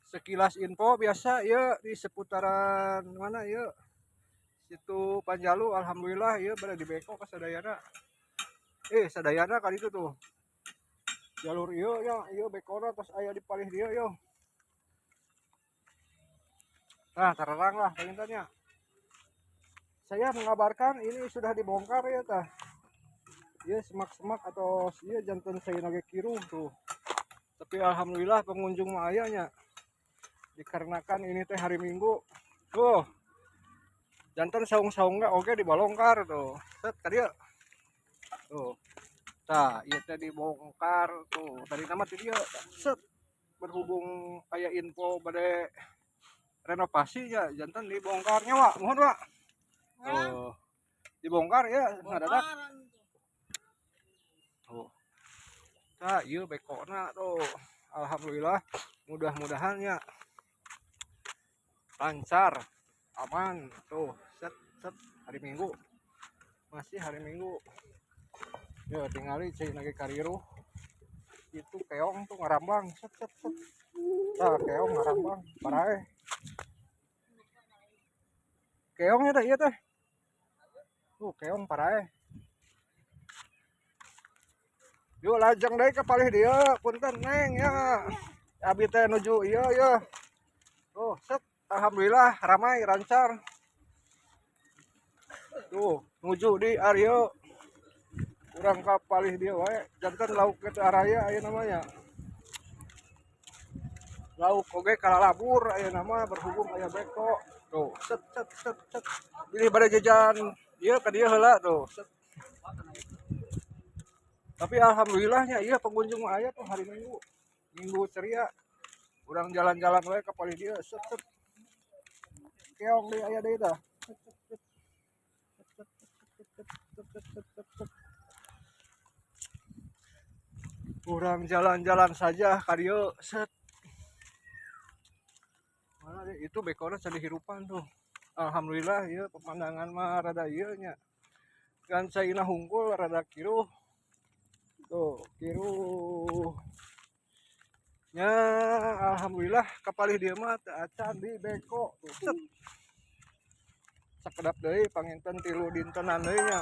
sekilas info biasa ya di seputaran mana ya situ Panjalu. Alhamdulillah ya pada dibeko ke sadayana sadayana kali itu tuh jalur iya bekona terus aya di palih dia yo. Nah terang lah pengintannya saya mengabarkan ini sudah dibongkar ya tah ya semak-semak atau ya jantan saya nage kiru tuh, tapi alhamdulillah pengunjung mah ayanya dikarenakan ini teh hari Minggu tuh jantan saung-saungnya oke dibalongkar tuh set tadi ya tuh nah iya teh dibongkar tuh tadi nama tuh dia set berhubung kayak info pada renovasinya jantan dibongkarnya wak mohon wak tuh dibongkar ya ngadadak tuh nah iya bekona tuh alhamdulillah mudah-mudahan ya lancar aman tuh set set hari Minggu masih hari Minggu ya tinggali cai lagi kariru itu keong tuh ngarambang set set set nah keong ngarambang parae keongnya teh iya teh tuh keong parae yuk lajeng deh ke palih dia punten neng ya abi teh nuju iya ya tuh set alhamdulillah ramai lancar tuh nuju di Aryo kurang kapalih dia wae jantan lauk ke araya aya namanya lauk oge kalalabur aya nama berhubung aya beko tuh set set set set pilih pada jajan ieu ka dieu heula tuh set. Tapi alhamdulillahnya iya pengunjung aya tuh hari Minggu Minggu ceria urang jalan-jalan wae ka palih dia set set keong deui aya deui tah urang jalan-jalan saja ka dieu set mana deh itu bekona can dihirupan tuh alhamdulillah ya pemandangan mah rada ieu nya kan caina hungkul rada kiruh tuh kiruh nya alhamdulillah kapalih dia mah teu acan di beko tuh set sakedap deui panginten 3 dintenan deui nya